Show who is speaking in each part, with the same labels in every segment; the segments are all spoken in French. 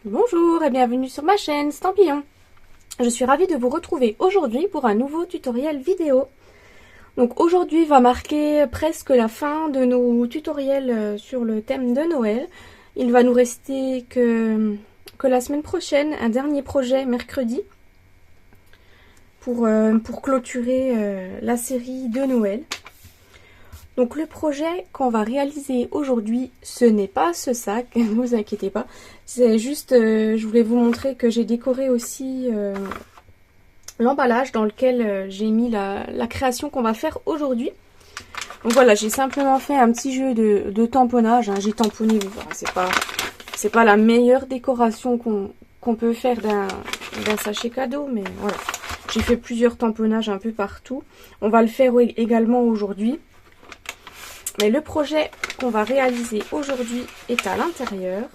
Speaker 1: Bonjour et bienvenue sur ma chaîne Stampillon. Je suis ravie de vous retrouver aujourd'hui pour un nouveau tutoriel vidéo. Donc aujourd'hui va marquer presque la fin de nos tutoriels sur le thème de Noël. Il va nous rester que la semaine prochaine un dernier projet mercredi pour clôturer la série de Noël. Donc le projet qu'on va réaliser aujourd'hui, ce n'est pas ce sac, ne vous inquiétez pas. C'est juste, je voulais vous montrer que j'ai décoré aussi l'emballage dans lequel j'ai mis la création qu'on va faire aujourd'hui. Donc voilà, j'ai simplement fait un petit jeu de tamponnage. Hein. J'ai tamponné, voilà, c'est pas la meilleure décoration qu'on peut faire d'un sachet cadeau, mais voilà. J'ai fait plusieurs tamponnages un peu partout. On va le faire également aujourd'hui. Mais le projet qu'on va réaliser aujourd'hui est à l'intérieur.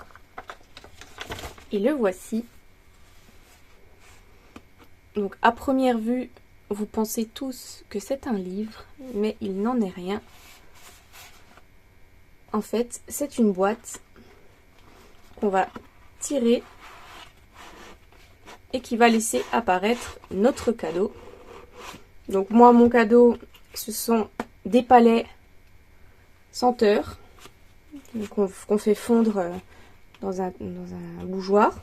Speaker 1: Et le voici. Donc à première vue, vous pensez tous que c'est un livre, mais il n'en est rien. En fait, c'est une boîte qu'on va tirer et qui va laisser apparaître notre cadeau. Donc moi, mon cadeau, ce sont des palets senteurs qu'on fait fondre dans un bougeoir.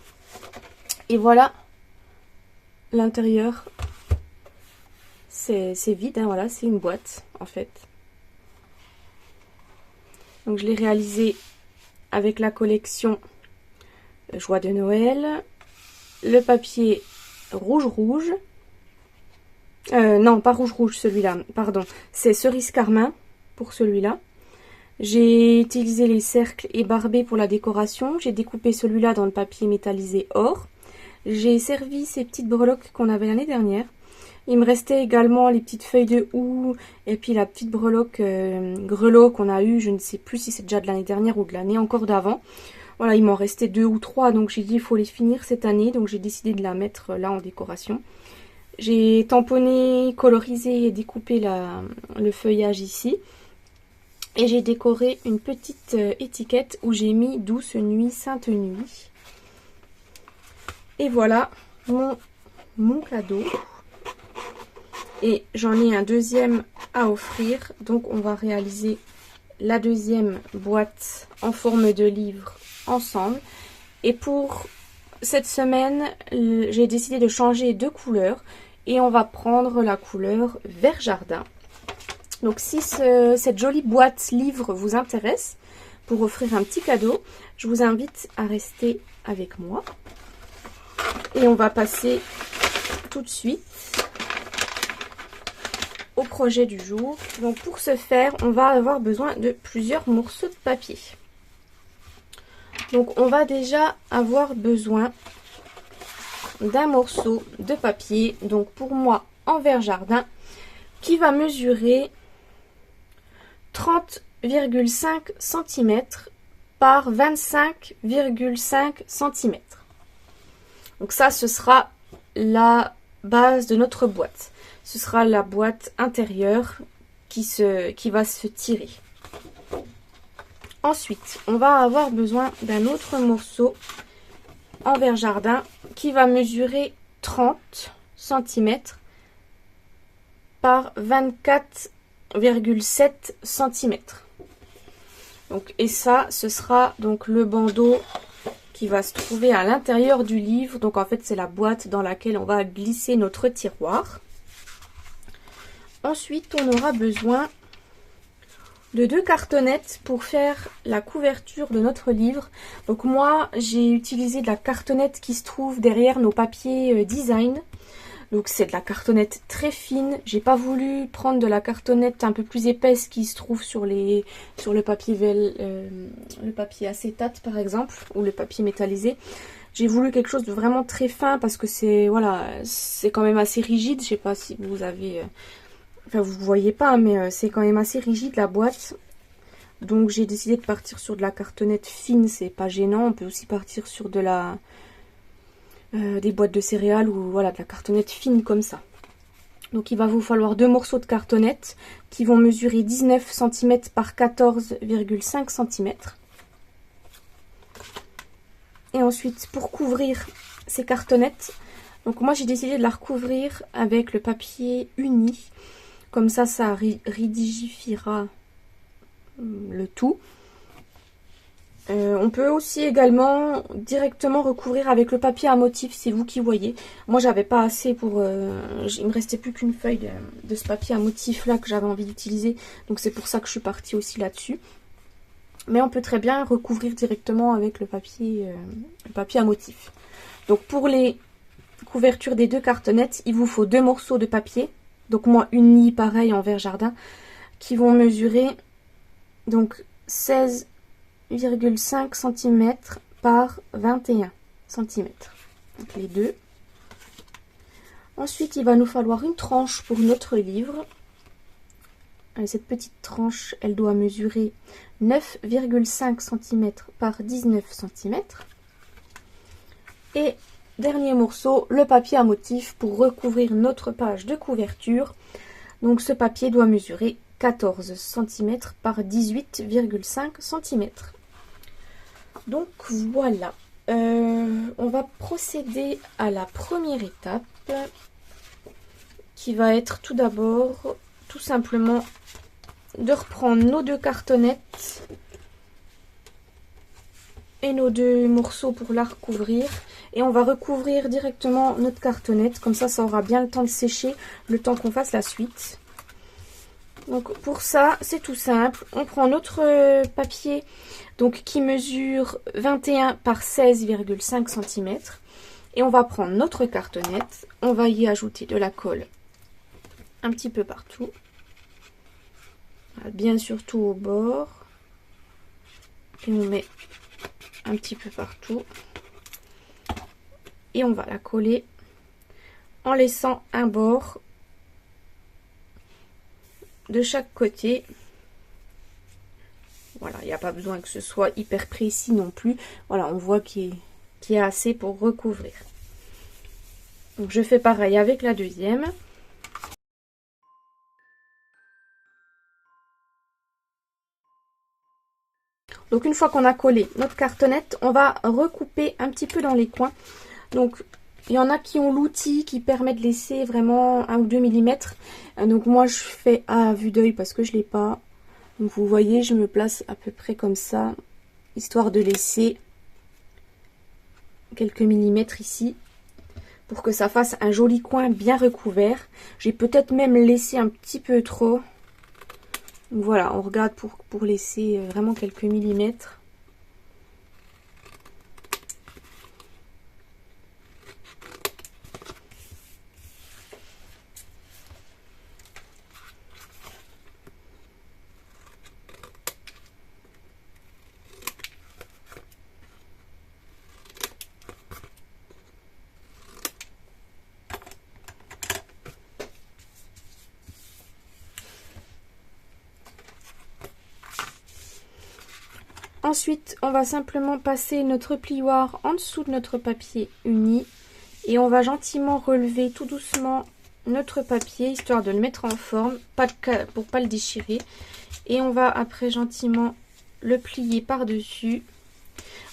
Speaker 1: Et voilà, l'intérieur, c'est vide, hein, voilà, c'est une boîte en fait. Donc je l'ai réalisé avec la collection Joie de Noël, le papier rouge. Non, pas rouge celui-là, pardon, c'est cerise carmin pour celui-là. J'ai utilisé les cercles et barbés pour la décoration. J'ai découpé celui-là dans le papier métallisé or. J'ai servi ces petites breloques qu'on avait l'année dernière. Il me restait également les petites feuilles de houx et puis la petite breloque grelot qu'on a eu. Je ne sais plus si c'est déjà de l'année dernière ou de l'année encore d'avant. Voilà, il m'en restait 2 ou 3, donc j'ai dit il faut les finir cette année. Donc j'ai décidé de la mettre là en décoration. J'ai tamponné, colorisé et découpé le feuillage ici. Et j'ai décoré une petite étiquette où j'ai mis Douce Nuit, Sainte Nuit. Et voilà mon cadeau. Et j'en ai un deuxième à offrir. Donc on va réaliser la deuxième boîte en forme de livre ensemble. Et pour cette semaine, j'ai décidé de changer de couleur. Et on va prendre la couleur vert jardin. Donc si cette jolie boîte livre vous intéresse pour offrir un petit cadeau, je vous invite à rester avec moi. Et on va passer tout de suite au projet du jour. Donc pour ce faire, on va avoir besoin de plusieurs morceaux de papier. Donc on va déjà avoir besoin d'un morceau de papier, donc pour moi en vert jardin, qui va mesurer 30,5 cm par 25,5 cm. Donc ça, ce sera la base de notre boîte. Ce sera la boîte intérieure qui va se tirer. Ensuite, on va avoir besoin d'un autre morceau en vert jardin qui va mesurer 30 cm par 24,7 cm. Donc, et ça, ce sera donc le bandeau qui va se trouver à l'intérieur du livre. Donc en fait, c'est la boîte dans laquelle on va glisser notre tiroir. Ensuite, on aura besoin de 2 cartonnettes pour faire la couverture de notre livre. Donc moi, j'ai utilisé de la cartonnette qui se trouve derrière nos papiers design. Donc c'est de la cartonnette très fine. J'ai pas voulu prendre de la cartonnette un peu plus épaisse qui se trouve sur le papier le papier acétate par exemple, ou le papier métallisé. J'ai voulu quelque chose de vraiment très fin parce que c'est voilà, c'est quand même assez rigide. Je sais pas si vous avez, enfin vous voyez pas, mais c'est quand même assez rigide la boîte. Donc j'ai décidé de partir sur de la cartonnette fine, c'est pas gênant. On peut aussi partir sur de la des boîtes de céréales ou voilà de la cartonnette fine comme ça. Donc il va vous falloir 2 morceaux de cartonnette qui vont mesurer 19 cm par 14,5 cm. Et ensuite pour couvrir ces cartonnettes, donc moi j'ai décidé de la recouvrir avec le papier uni. Comme ça rigidifiera le tout. On peut aussi également directement recouvrir avec le papier à motif, c'est vous qui voyez. Moi j'avais pas assez pour... il me restait plus qu'une feuille de ce papier à motif là que j'avais envie d'utiliser. Donc c'est pour ça que je suis partie aussi là-dessus. Mais on peut très bien recouvrir directement avec le papier à motif. Donc pour les couvertures des 2 cartonnettes, il vous faut 2 morceaux de papier. Donc moi unis pareil en vert jardin. Qui vont mesurer donc 16,5 cm par 21 cm. Donc les deux. Ensuite, il va nous falloir une tranche pour notre livre. Cette petite tranche, elle doit mesurer 9,5 cm par 19 cm. Et dernier morceau, le papier à motif pour recouvrir notre page de couverture. Donc ce papier doit mesurer 14 cm par 18,5 cm. Donc voilà, on va procéder à la première étape qui va être tout d'abord tout simplement de reprendre nos 2 cartonnettes et nos 2 morceaux pour la recouvrir et on va recouvrir directement notre cartonnette, comme ça ça aura bien le temps de sécher le temps qu'on fasse la suite. Donc pour ça c'est tout simple, on prend notre papier donc qui mesure 21 par 16,5 cm et on va prendre notre cartonnette, on va y ajouter de la colle un petit peu partout, bien surtout au bord, et on met un petit peu partout et on va la coller en laissant un bord de chaque côté. Voilà, il n'y a pas besoin que ce soit hyper précis non plus. Voilà, on voit qu'il y a assez pour recouvrir. Donc je fais pareil avec la deuxième. Donc une fois qu'on a collé notre cartonnette, on va recouper un petit peu dans les coins. Donc il y en a qui ont l'outil qui permet de laisser vraiment 1 ou 2 mm. Donc moi je fais à vue d'œil parce que je ne l'ai pas. Donc vous voyez, je me place à peu près comme ça, histoire de laisser quelques millimètres ici, pour que ça fasse un joli coin bien recouvert. J'ai peut-être même laissé un petit peu trop. Donc voilà, on regarde pour laisser vraiment quelques millimètres. Ensuite, on va simplement passer notre plioir en dessous de notre papier uni et on va gentiment relever tout doucement notre papier histoire de le mettre en forme, pour pas le déchirer. Et on va après gentiment le plier par-dessus.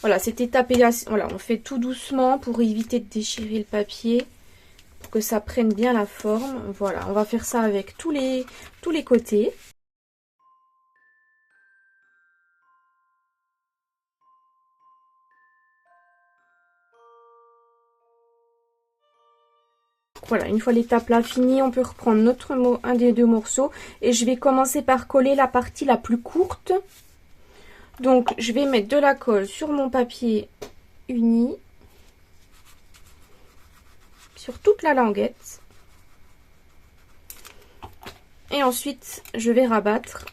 Speaker 1: Voilà, cette étape est voilà, on fait tout doucement pour éviter de déchirer le papier, pour que ça prenne bien la forme. Voilà, on va faire ça avec tous les côtés. Voilà, une fois l'étape là finie, on peut reprendre un des 2 morceaux et je vais commencer par coller la partie la plus courte. Donc je vais mettre de la colle sur mon papier uni, sur toute la languette. Et ensuite, je vais rabattre.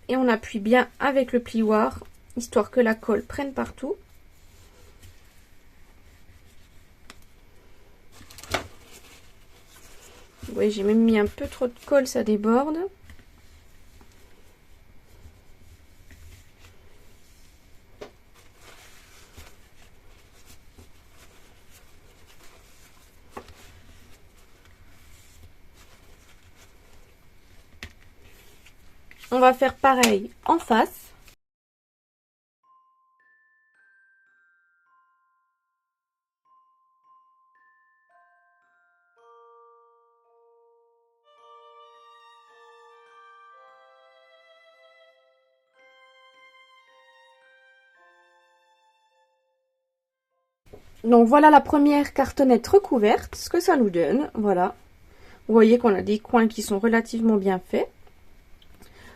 Speaker 1: Et on appuie bien avec le plioir, histoire que la colle prenne partout. Vous voyez, j'ai même mis un peu trop de colle, ça déborde. On va faire pareil en face. Donc voilà la première cartonnette recouverte, ce que ça nous donne, voilà. Vous voyez qu'on a des coins qui sont relativement bien faits.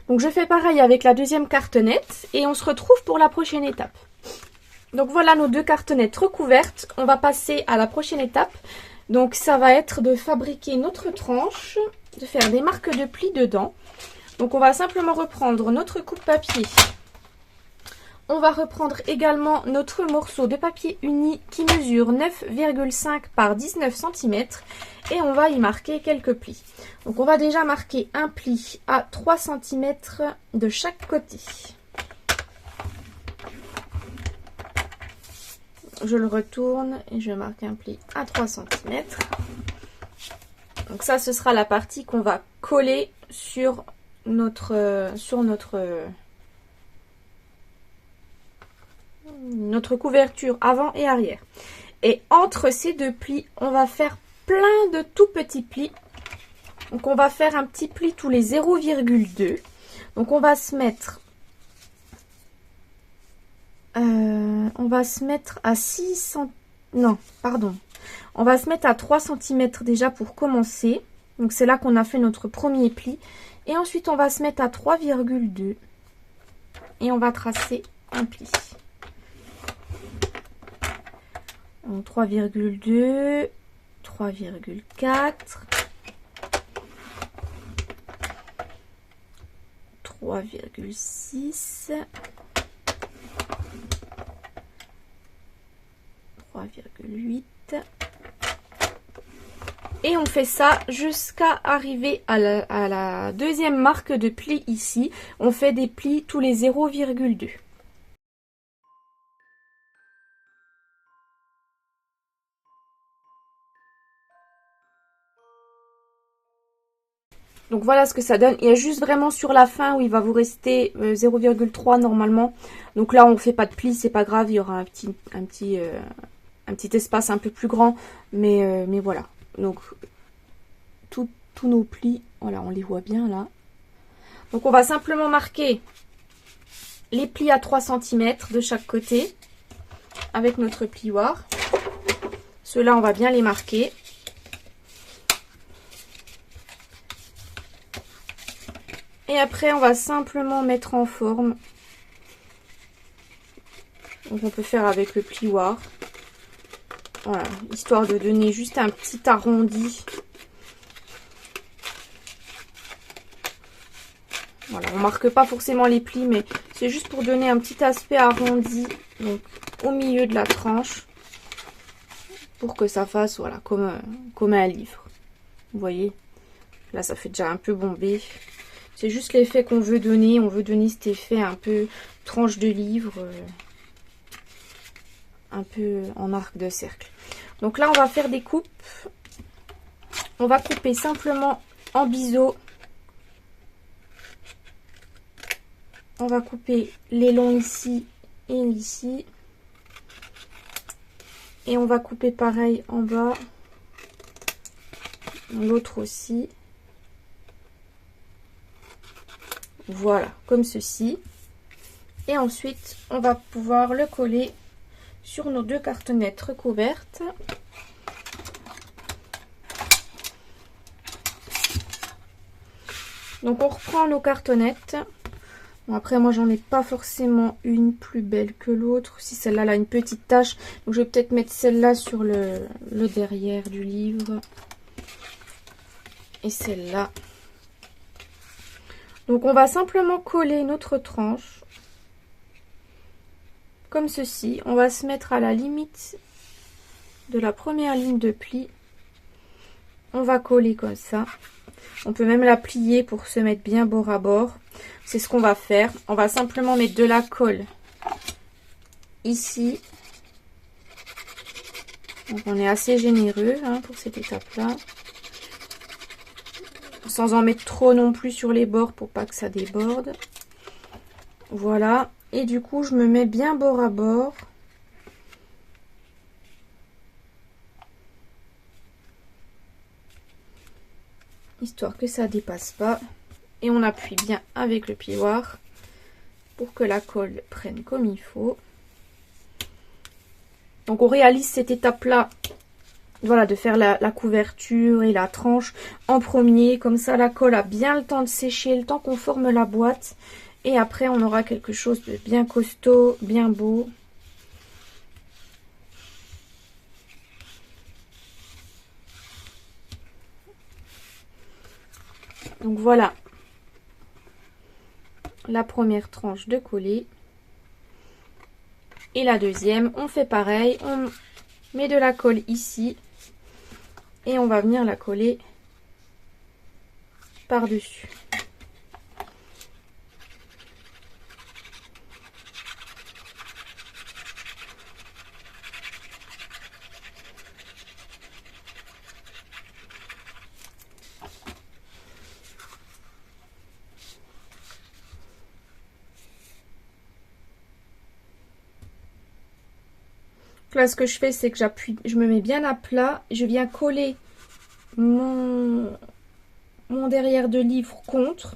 Speaker 1: Donc je fais pareil avec la deuxième cartonnette et on se retrouve pour la prochaine étape. Donc voilà nos deux cartonnettes recouvertes, on va passer à la prochaine étape. Donc ça va être de fabriquer notre tranche, de faire des marques de plis dedans. Donc on va simplement reprendre notre coupe-papier. On va reprendre également notre morceau de papier uni qui mesure 9,5 par 19 cm et on va y marquer quelques plis. Donc on va déjà marquer un pli à 3 cm de chaque côté. Je le retourne et je marque un pli à 3 cm. Donc ça, ce sera la partie qu'on va coller sur notre couverture avant et arrière. Et entre ces deux plis, on va faire plein de tout petits plis. Donc on va faire un petit pli tous les 0,2. Donc on va se mettre à 6 cm. Non, pardon. On va se mettre à 3 cm déjà pour commencer. Donc c'est là qu'on a fait notre premier pli. Et ensuite on va se mettre à 3,2. Et on va tracer un pli. 3,2, 3,4, 3,6, 3,8 et on fait ça jusqu'à arriver à la deuxième marque de pli ici. On fait des plis tous les 0,2. Donc voilà ce que ça donne. Il y a juste vraiment sur la fin où il va vous rester 0,3 normalement. Donc là on ne fait pas de pli, c'est pas grave, il y aura un petit espace un peu plus grand. Mais voilà. Donc tous nos plis, voilà, on les voit bien là. Donc on va simplement marquer les plis à 3 cm de chaque côté avec notre plioir. Ceux-là on va bien les marquer. Et après, on va simplement mettre en forme. Donc, on peut faire avec le plioir. Voilà, histoire de donner juste un petit arrondi. Voilà, on marque pas forcément les plis, mais c'est juste pour donner un petit aspect arrondi. Donc, au milieu de la tranche. Pour que ça fasse, voilà, comme un livre. Vous voyez, là, ça fait déjà un peu bombé. C'est juste l'effet qu'on veut donner. On veut donner cet effet un peu tranche de livre. Un peu en arc de cercle. Donc là, on va faire des coupes. On va couper simplement en biseau. On va couper les longs ici et ici. Et on va couper pareil en bas. L'autre aussi. Voilà, comme ceci. Et ensuite, on va pouvoir le coller sur nos deux cartonnettes recouvertes. Donc, on reprend nos cartonnettes. Bon, après, moi, j'en ai pas forcément une plus belle que l'autre. Si celle-là a une petite tache, donc je vais peut-être mettre celle-là sur le derrière du livre. Et celle-là. Donc, on va simplement coller notre tranche. Comme ceci. On va se mettre à la limite de la première ligne de pli. On va coller comme ça. On peut même la plier pour se mettre bien bord à bord. C'est ce qu'on va faire. On va simplement mettre de la colle ici. Donc on est assez généreux hein, pour cette étape-là. Sans en mettre trop non plus sur les bords pour pas que ça déborde. Voilà. Et du coup, je me mets bien bord à bord. Histoire que ça dépasse pas. Et on appuie bien avec le plioir pour que la colle prenne comme il faut. Donc on réalise cette étape-là, voilà, de faire la couverture et la tranche en premier. Comme ça, la colle a bien le temps de sécher, le temps qu'on forme la boîte. Et après, on aura quelque chose de bien costaud, bien beau. Donc voilà la première tranche de coller. Et la deuxième, on fait pareil, on met de la colle ici et on va venir la coller par-dessus. Là, ce que je fais, c'est que j'appuie, je me mets bien à plat, je viens coller mon derrière de livre contre.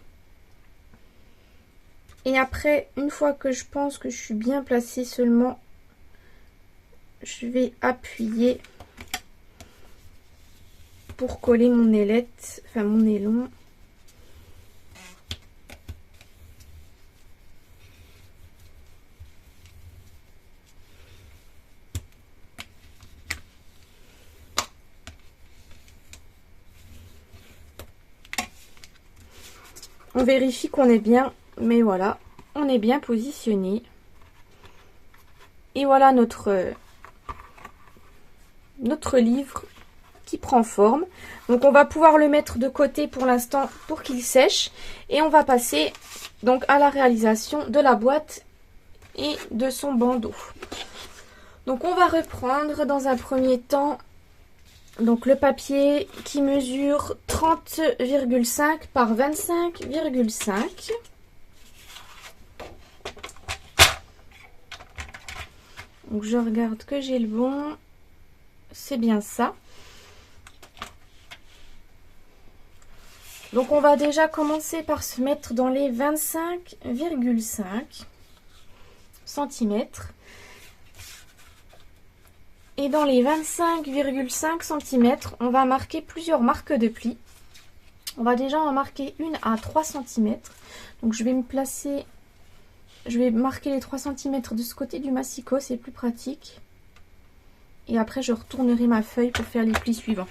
Speaker 1: Et après, une fois que je pense que je suis bien placée seulement, je vais appuyer pour coller mon ailette, enfin mon nylon. On vérifie qu'on est bien, mais voilà, on est bien positionné. Et voilà notre livre qui prend forme. Donc on va pouvoir le mettre de côté pour l'instant pour qu'il sèche. Et on va passer donc à la réalisation de la boîte et de son bandeau. Donc on va reprendre dans un premier temps donc le papier qui mesure 30,5 par 25,5. Donc je regarde que j'ai le bon. C'est bien ça. Donc on va déjà commencer par se mettre dans les 25,5 cm. Et dans les 25,5 cm, on va marquer plusieurs marques de plis. On va déjà en marquer une à 3 cm. Donc je vais me placer, je vais marquer les 3 cm de ce côté du massicot, c'est plus pratique. Et après je retournerai ma feuille pour faire les plis suivants.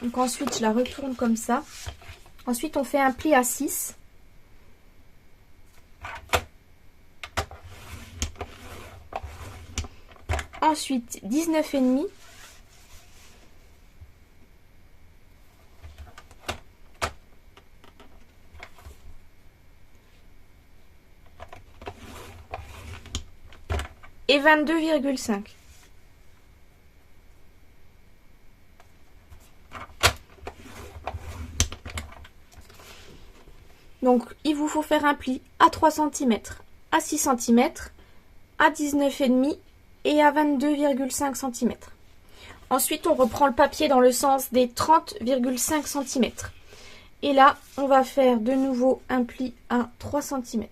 Speaker 1: Donc ensuite je la retourne comme ça. Ensuite on fait un pli à 6. Ensuite 19,5. Et 22,5. Donc il vous faut faire un pli à 3 cm, à 6 cm, à 19,5 et à 22,5 cm. Ensuite on reprend le papier dans le sens des 30,5 cm. Et là on va faire de nouveau un pli à 3 cm.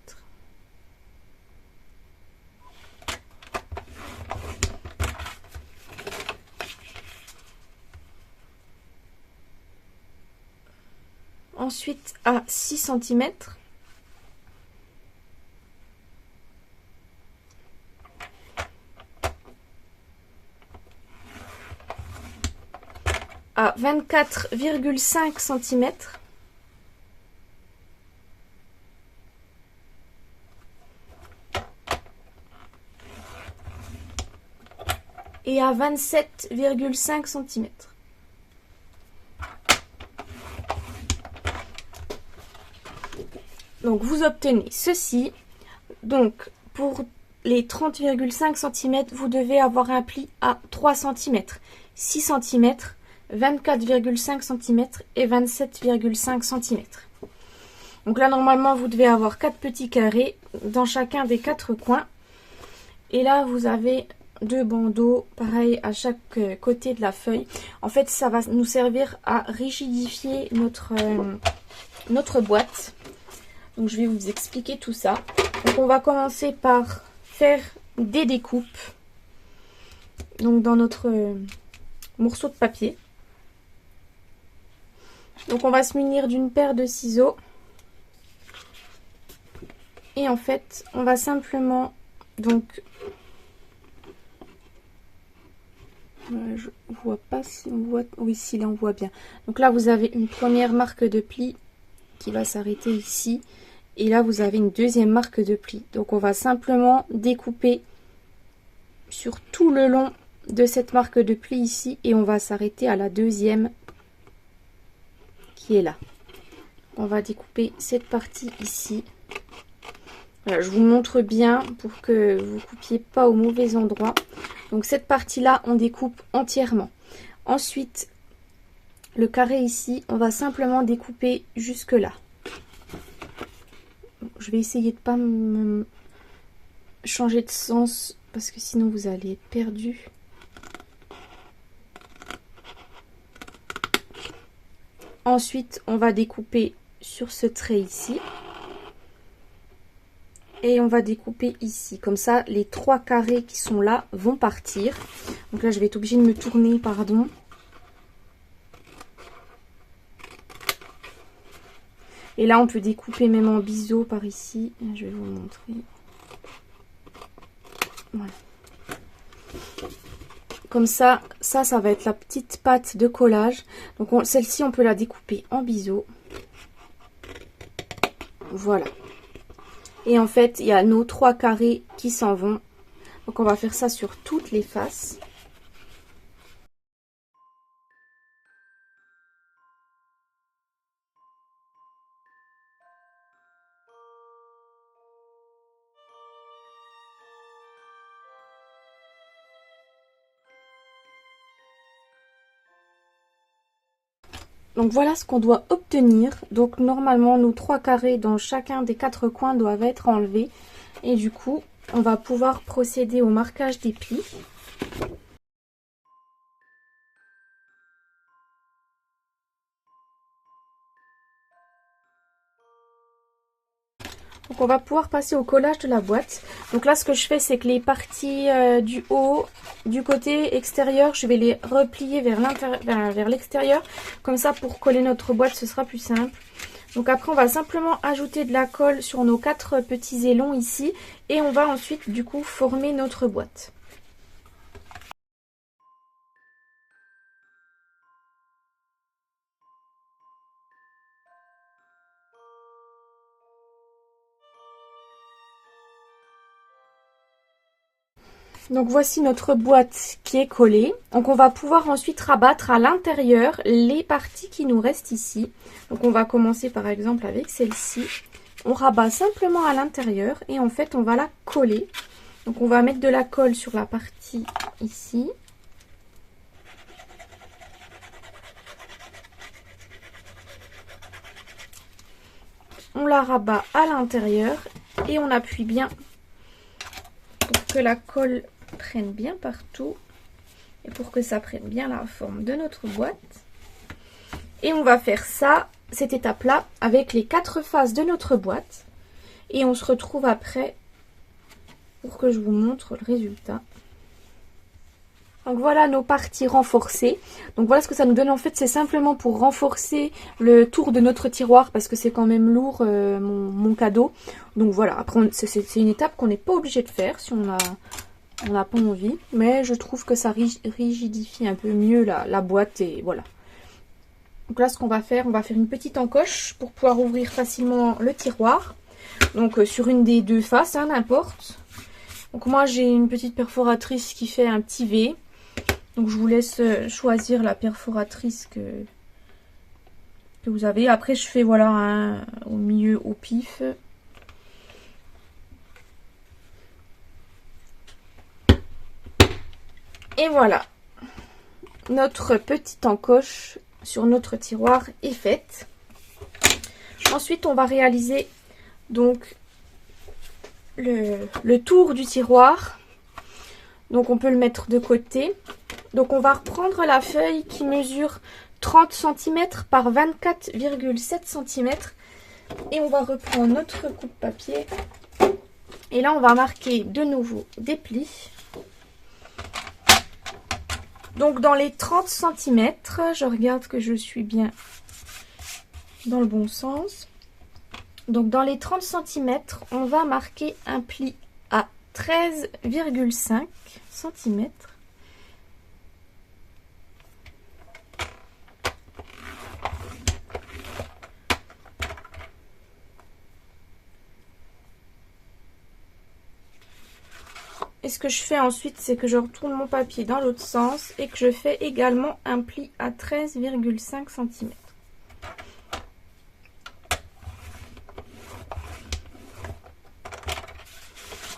Speaker 1: ensuite à 6 cm. À 24,5 cm. Et à 27,5 cm. Donc vous obtenez ceci. Donc pour les 30,5 cm, vous devez avoir un pli à 3 cm, 6 cm, 24,5 cm et 27,5 cm. Donc là normalement vous devez avoir 4 petits carrés dans chacun des 4 coins. Et là vous avez 2 bandeaux, pareil à chaque côté de la feuille. En fait ça va nous servir à rigidifier notre boîte. Donc je vais vous expliquer tout ça. Donc on va commencer par faire des découpes. Donc dans notre morceau de papier. Donc on va se munir d'une paire de ciseaux. Et en fait on va simplement donc... je vois pas si on voit... Oui, si là on voit bien. Donc là vous avez une première marque de pli qui va s'arrêter ici. Et là vous avez une deuxième marque de pli. Donc on va simplement découper sur tout le long de cette marque de pli ici. Et on va s'arrêter à la deuxième qui est là. On va découper cette partie ici. Voilà, je vous montre bien pour que vous ne coupiez pas au mauvais endroit. Donc cette partie-là, on découpe entièrement. Ensuite, le carré ici, on va simplement découper jusque là. Je vais essayer de ne pas me changer de sens parce que sinon vous allez être perdu. Ensuite, on va découper sur ce trait ici. Et on va découper ici. Comme ça, les 3 carrés qui sont là vont partir. Donc là, je vais être obligée de me tourner, pardon. Et là, on peut découper même en biseau par ici. Je vais vous montrer. Voilà. Comme ça, ça va être la petite pâte de collage. Donc celle-ci, on peut la découper en biseau. Voilà. Et en fait, il y a nos 3 carrés qui s'en vont. Donc on va faire ça sur toutes les faces. Donc voilà ce qu'on doit obtenir. Donc normalement nos 3 carrés dans chacun des 4 coins doivent être enlevés. Et du coup on va pouvoir procéder au marquage des plis. Donc on va pouvoir passer au collage de la boîte. Donc là ce que je fais c'est que les parties du haut, du côté extérieur, je vais les replier vers l'extérieur. Comme ça pour coller notre boîte ce sera plus simple. Donc après on va simplement ajouter de la colle sur nos 4 petits ailons ici. Et on va ensuite du coup former notre boîte. Donc voici notre boîte qui est collée. Donc on va pouvoir ensuite rabattre à l'intérieur les parties qui nous restent ici. Donc on va commencer par exemple avec celle-ci. On rabat simplement à l'intérieur et en fait on va la coller. Donc on va mettre de la colle sur la partie ici. On la rabat à l'intérieur et on appuie bien pour que la colle prenne bien partout et pour que ça prenne bien la forme de notre boîte. Et on va faire ça, cette étape là, avec les 4 faces de notre boîte. Et on se retrouve après pour que je vous montre le résultat. Donc voilà nos parties renforcées. Donc voilà ce que ça nous donne en fait, c'est simplement pour renforcer le tour de notre tiroir parce que c'est quand même lourd mon cadeau. Donc voilà, après c'est une étape qu'on n'est pas obligé de faire si on n'a pas envie. Mais je trouve que ça rigidifie un peu mieux la boîte et voilà. Donc là ce qu'on va faire, on va faire une petite encoche pour pouvoir ouvrir facilement le tiroir. Donc sur une des deux faces, hein, n'importe. Donc moi j'ai une petite perforatrice qui fait un petit V. Donc je vous laisse choisir la perforatrice que vous avez. Après je fais voilà au milieu au pif. Et voilà. Notre petite encoche sur notre tiroir est faite. Ensuite on va réaliser donc le tour du tiroir. Donc on peut le mettre de côté. Donc on va reprendre la feuille qui mesure 30 cm par 24,7 cm. Et on va reprendre notre coupe-papier. Et là on va marquer de nouveau des plis. Donc dans les 30 cm, je regarde que je suis bien dans le bon sens. Donc dans les 30 cm, on va marquer un pli à 13,5 cm. Et ce que je fais ensuite, c'est que je retourne mon papier dans l'autre sens et que je fais également un pli à 13,5 cm.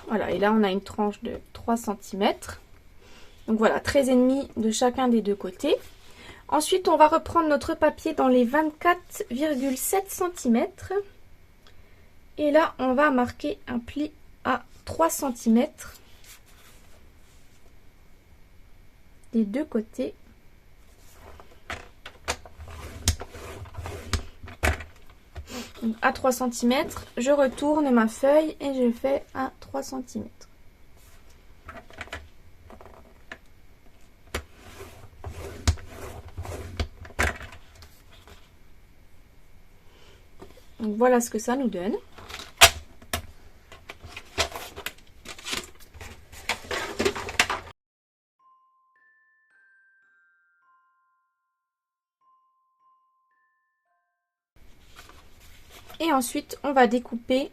Speaker 1: Voilà, et là on a une tranche de 3 cm. Donc voilà, 13,5 de chacun des deux côtés. Ensuite, on va reprendre notre papier dans les 24,7 cm. Et là, on va marquer un pli à 3 cm. Des deux côtés. Donc à 3 cm, je retourne ma feuille et je fais à 3 cm. Donc voilà ce que ça nous donne. Et ensuite, on va découper.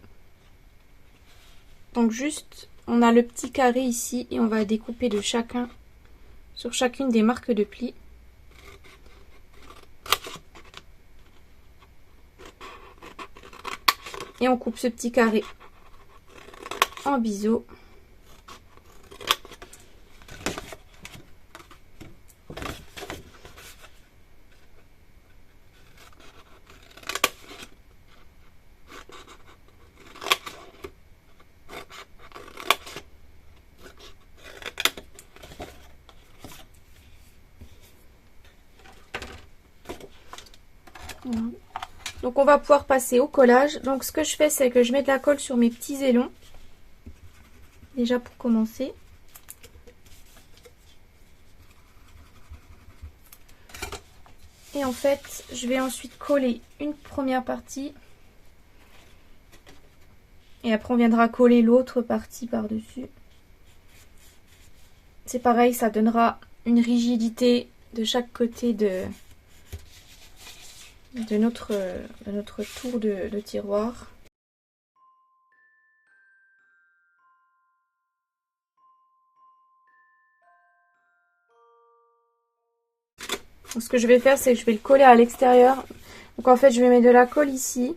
Speaker 1: Donc juste, on a le petit carré ici et on va découper de chacun sur chacune des marques de plis. Et on coupe ce petit carré en biseau. Donc on va pouvoir passer au collage. Donc ce que je fais, c'est que je mets de la colle sur mes petits ailons. Déjà pour commencer. Et en fait, je vais ensuite coller une première partie. Et après on viendra coller l'autre partie par-dessus. C'est pareil, ça donnera une rigidité de chaque côté de notre tour de tiroir. Donc, ce que je vais faire, c'est que je vais le coller à l'extérieur. Donc en fait, je vais mettre de la colle ici.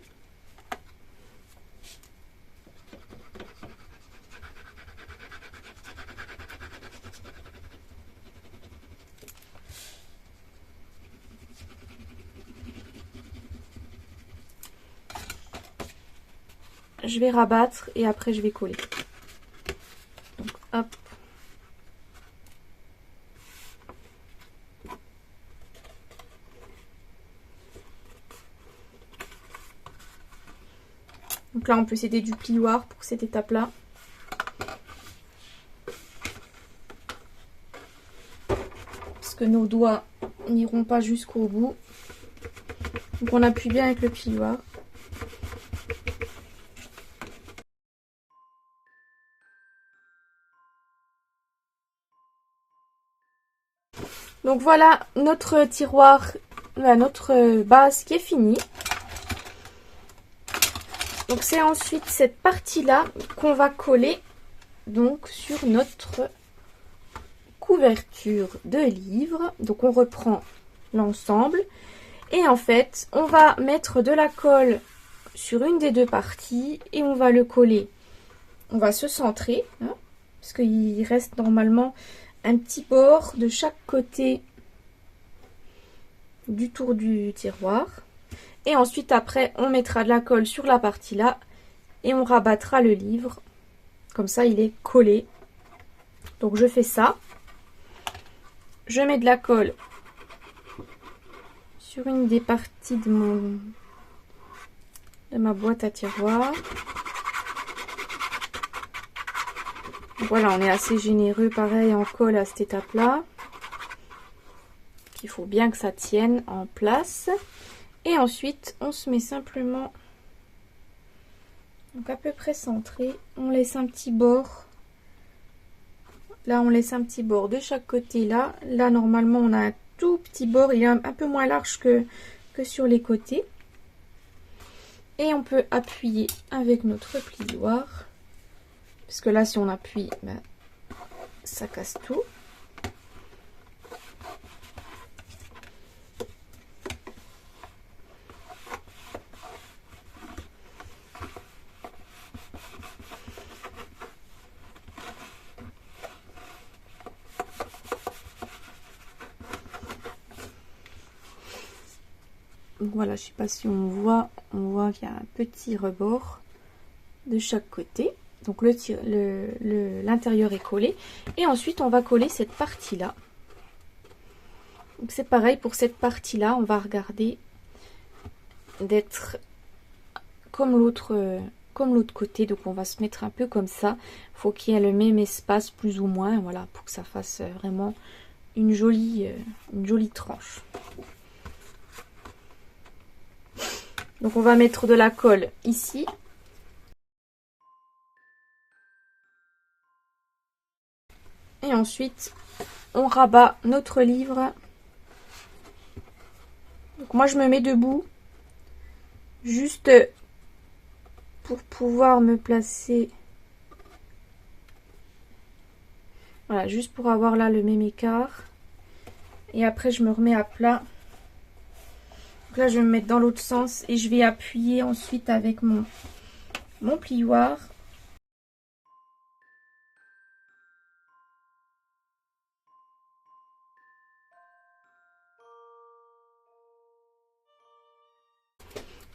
Speaker 1: Je vais rabattre et après je vais coller. Donc hop. Donc là on peut s'aider du plioir pour cette étape là. que nos doigts n'iront pas jusqu'au bout. Donc on appuie bien avec le plioir. Donc voilà notre tiroir, notre base qui est finie. Donc c'est ensuite cette partie-là qu'on va coller donc sur notre couverture de livre. Donc on reprend l'ensemble et en fait on va mettre de la colle sur une des deux parties et on va le coller. On va se centrer hein, parce qu'il reste normalement un petit bord de chaque côté du tour du tiroir. Et ensuite après on mettra de la colle sur la partie là et on rabattra le livre. Comme ça il est collé. Donc je fais ça. Je mets de la colle sur une des parties de ma boîte à tiroirs. Voilà, on est assez généreux pareil en colle à cette étape-là. Il faut bien que ça tienne en place. Et ensuite, on se met simplement donc à peu près centré. On laisse un petit bord. Là, on laisse un petit bord de chaque côté. Là, normalement, on a un tout petit bord. Il est un peu moins large que sur les côtés. Et on peut appuyer avec notre plioir. Parce que là, si on appuie, ben, ça casse tout. Donc voilà, je sais pas si on voit qu'il y a un petit rebord de chaque côté. Donc l'intérieur est collé. Et ensuite, on va coller cette partie-là. Donc c'est pareil pour cette partie-là. On va regarder d'être comme l'autre côté. Donc on va se mettre un peu comme ça. Il faut qu'il y ait le même espace plus ou moins. Voilà, pour que ça fasse vraiment une jolie tranche. Donc on va mettre de la colle ici. Et ensuite, on rabat notre livre. Donc moi, je me mets debout. Juste pour pouvoir me placer. Voilà, juste pour avoir là le même écart. Et après, je me remets à plat. Donc là, je vais me mettre dans l'autre sens. Et je vais appuyer ensuite avec mon plioir.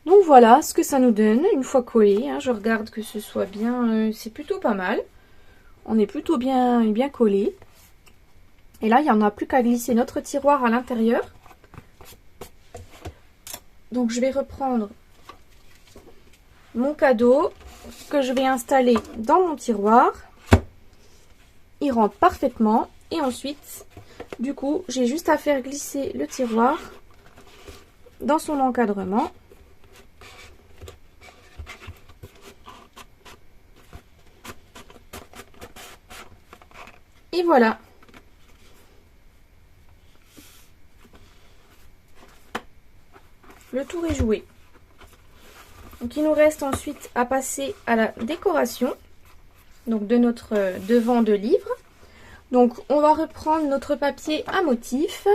Speaker 1: Donc voilà ce que ça nous donne une fois collé. Hein, je regarde que ce soit bien, c'est plutôt pas mal. On est plutôt bien collé. Et là, il n'y en a plus qu'à glisser notre tiroir à l'intérieur. Donc je vais reprendre mon cadeau que je vais installer dans mon tiroir. Il rentre parfaitement. Et ensuite, du coup, j'ai juste à faire glisser le tiroir dans son encadrement. Et voilà. Le tour est joué. Donc il nous reste ensuite à passer à la décoration donc de notre devant de livre. Donc on va reprendre notre papier à motif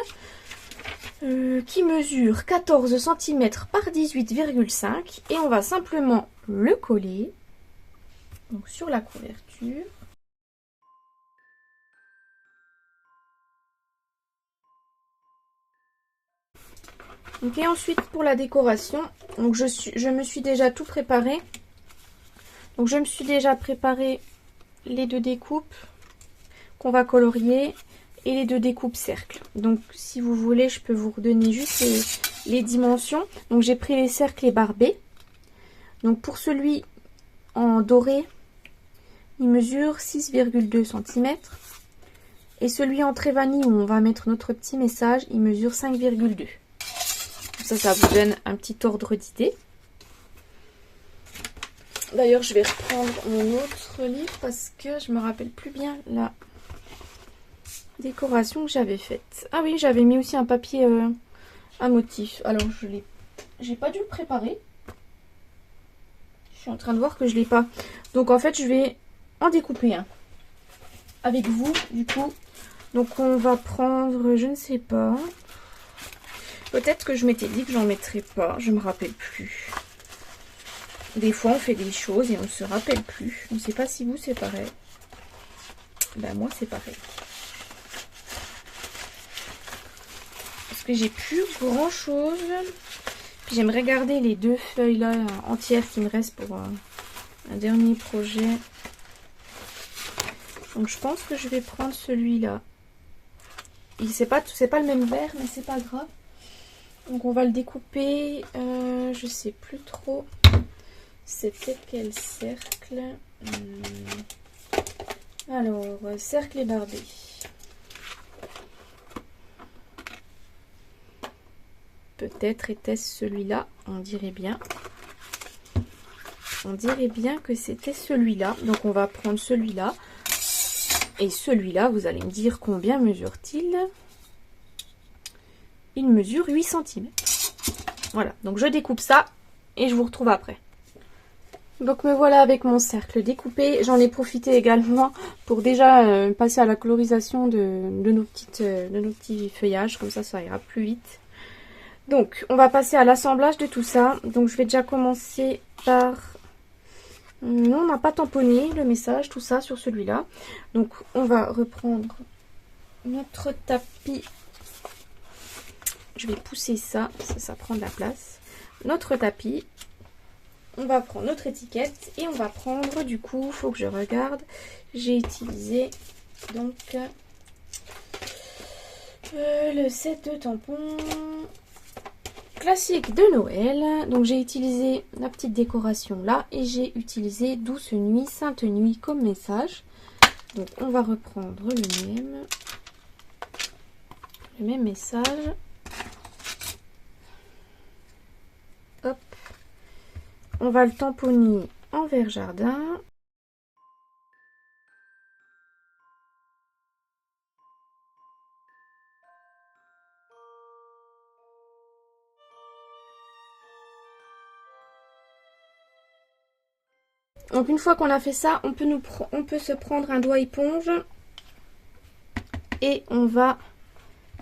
Speaker 1: qui mesure 14 cm par 18,5 et on va simplement le coller donc sur la couverture. Donc, et ensuite pour la décoration, donc je me suis déjà tout préparé. Donc je me suis déjà préparé les deux découpes qu'on va colorier et les deux découpes cercles. Donc si vous voulez, je peux vous redonner juste les dimensions. Donc j'ai pris les cercles et barbés. Donc pour celui en doré, il mesure 6,2 cm. Et celui en trait vanille où on va mettre notre petit message, il mesure 5,2. Ça vous donne un petit ordre d'idée. D'ailleurs, je vais reprendre mon autre livre parce que je me rappelle plus bien la décoration que j'avais faite. Ah oui, j'avais mis aussi un papier à motif. Alors, j'ai pas dû le préparer. Je suis en train de voir que je l'ai pas. Donc, en fait, je vais en découper un. Avec vous, du coup. Donc, on va prendre, je ne sais pas. Peut-être que je m'étais dit que j'en mettrais pas. Je me rappelle plus. Des fois, on fait des choses et on ne se rappelle plus. Je ne sais pas si vous, c'est pareil. Ben, moi, c'est pareil. Parce que j'ai plus grand chose. J'aimerais garder les 2 feuilles là entières qui me restent pour un dernier projet. Donc, je pense que je vais prendre celui-là. C'est pas le même vert, mais c'est pas grave. Donc, on va le découper. Je sais plus trop. C'était quel cercle? Alors, cercle et bardé. Peut-être était-ce celui-là, on dirait bien. On dirait bien que c'était celui-là. Donc, on va prendre celui-là. Et celui-là, vous allez me dire combien mesure-t-il? Il mesure 8 cm. Voilà, donc je découpe ça et je vous retrouve après. Donc me voilà avec mon cercle découpé. J'en ai profité également pour déjà passer à la colorisation de nos petits feuillages. Comme ça ira plus vite. Donc on va passer à l'assemblage de tout ça. Donc je vais déjà commencer par... Non, on n'a pas tamponné le message, tout ça sur celui-là. Donc on va reprendre notre tapis. Je vais pousser ça, ça prend de la place. Notre tapis. On va prendre notre étiquette et on va prendre, du coup, faut que je regarde. J'ai utilisé donc le set de tampons classique de Noël. Donc j'ai utilisé la petite décoration là et j'ai utilisé Douce Nuit, Sainte Nuit comme message. Donc on va reprendre le même message. Hop. On va le tamponner en vert jardin. Donc une fois qu'on a fait ça, on peut se prendre un doigt éponge et on va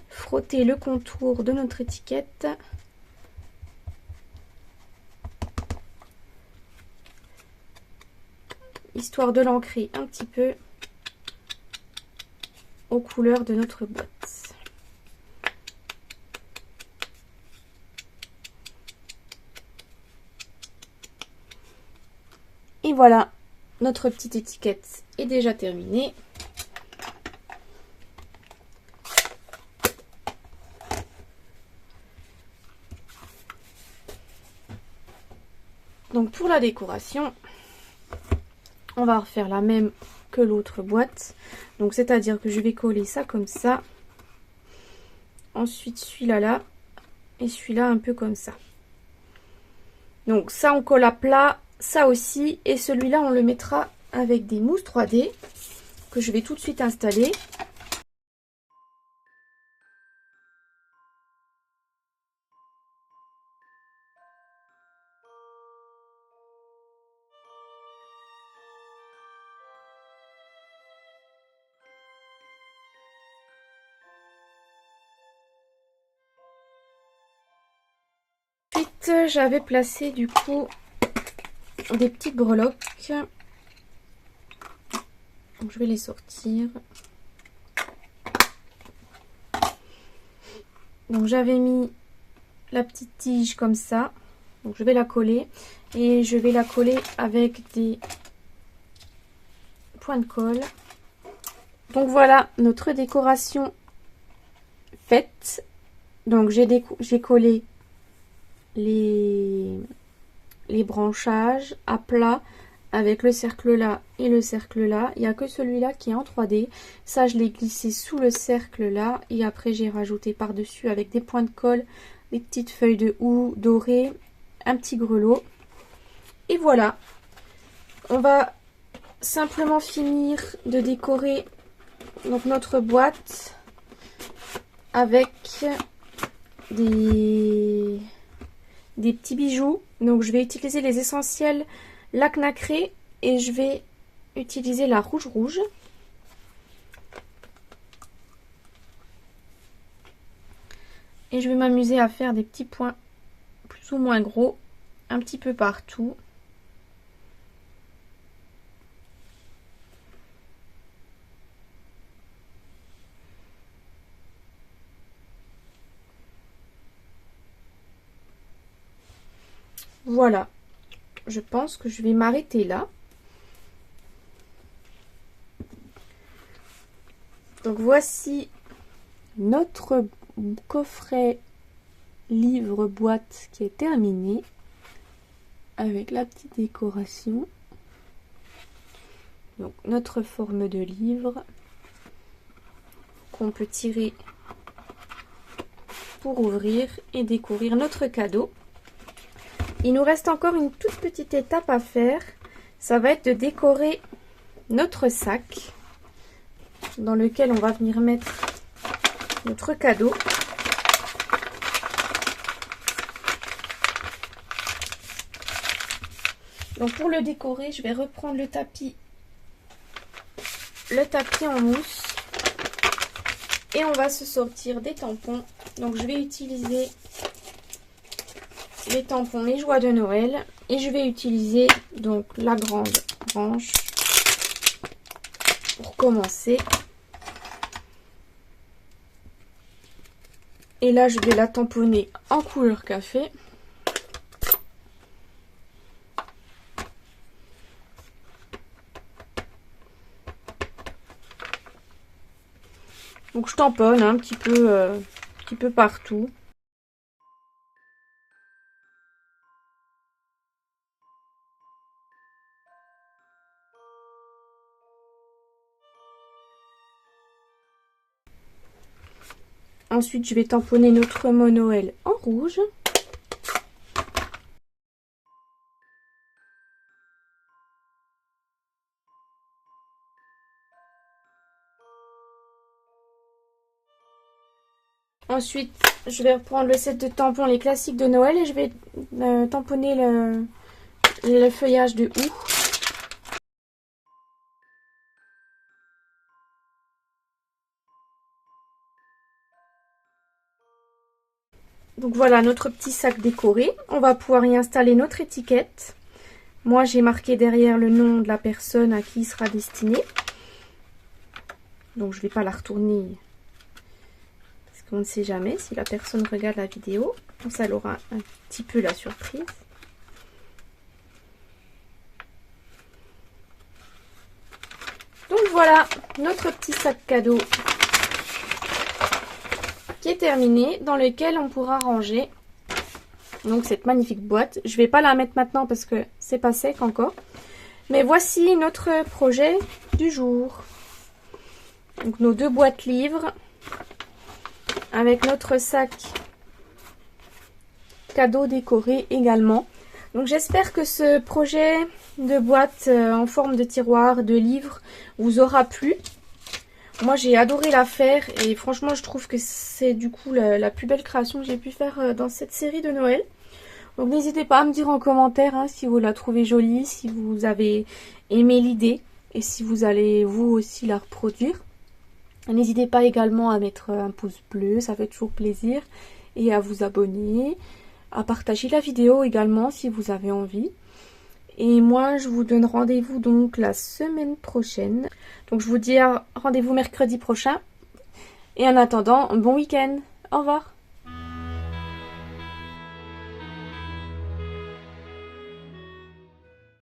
Speaker 1: frotter le contour de notre étiquette. Histoire de l'ancrer un petit peu aux couleurs de notre boîte. Et voilà, notre petite étiquette est déjà terminée. Donc pour la décoration, on va refaire la même que l'autre boîte. Donc c'est-à-dire que je vais coller ça comme ça. Ensuite celui-là là. Et celui-là un peu comme ça. Donc ça on colle à plat. Ça aussi, et celui-là on le mettra avec des mousses 3D que je vais tout de suite installer. Ensuite j'avais placé du coup des petites breloques. Donc je vais les sortir. Donc j'avais mis la petite tige comme ça. Donc je vais la coller. Et je vais la coller avec des points de colle. Donc voilà notre décoration faite. Donc j'ai collé les branchages à plat avec le cercle là et le cercle là. Il n'y a que celui-là qui est en 3D. Ça, je l'ai glissé sous le cercle là. Et après, j'ai rajouté par-dessus avec des points de colle, des petites feuilles de houx dorées, un petit grelot. Et voilà. On va simplement finir de décorer donc notre boîte avec des petits bijoux. Donc je vais utiliser les essentiels lac nacré et je vais utiliser la rouge rouge. Et je vais m'amuser à faire des petits points plus ou moins gros un petit peu partout. Voilà, je pense que je vais m'arrêter là. Donc voici notre coffret livre boîte qui est terminé avec la petite décoration. Donc notre forme de livre qu'on peut tirer pour ouvrir et découvrir notre cadeau. Il nous reste encore une toute petite étape à faire. Ça va être de décorer notre sac dans lequel on va venir mettre notre cadeau. Donc pour le décorer, je vais reprendre le tapis en mousse et on va se sortir des tampons. Donc je vais utiliser les tampons Les Joies de Noël et je vais utiliser donc la grande branche pour commencer. Et là je vais la tamponner en couleur café. Donc je tamponne un petit peu partout. Ensuite, je vais tamponner notre mot Noël en rouge. Ensuite, je vais reprendre le set de tampons, les classiques de Noël, et je vais tamponner le feuillage de houx. Donc voilà notre petit sac décoré. On va pouvoir y installer notre étiquette. Moi, j'ai marqué derrière le nom de la personne à qui il sera destiné. Donc je ne vais pas la retourner parce qu'on ne sait jamais si la personne regarde la vidéo. Donc ça aura un petit peu la surprise. Donc voilà notre petit sac cadeau qui est terminé, dans lequel on pourra ranger donc cette magnifique boîte. Je vais pas la mettre maintenant parce que c'est pas sec encore. Mais voici notre projet du jour. Donc nos deux boîtes livres avec notre sac cadeau décoré également. Donc j'espère que ce projet de boîte en forme de tiroir, de livre vous aura plu. Moi j'ai adoré la faire et franchement je trouve que c'est du coup la plus belle création que j'ai pu faire dans cette série de Noël. Donc n'hésitez pas à me dire en commentaire si vous la trouvez jolie, si vous avez aimé l'idée et si vous allez vous aussi la reproduire. N'hésitez pas également à mettre un pouce bleu, ça fait toujours plaisir, et à vous abonner, à partager la vidéo également si vous avez envie. Et moi, je vous donne rendez-vous donc la semaine prochaine. Donc je vous dis rendez-vous mercredi prochain. Et en attendant, un bon week-end. Au revoir.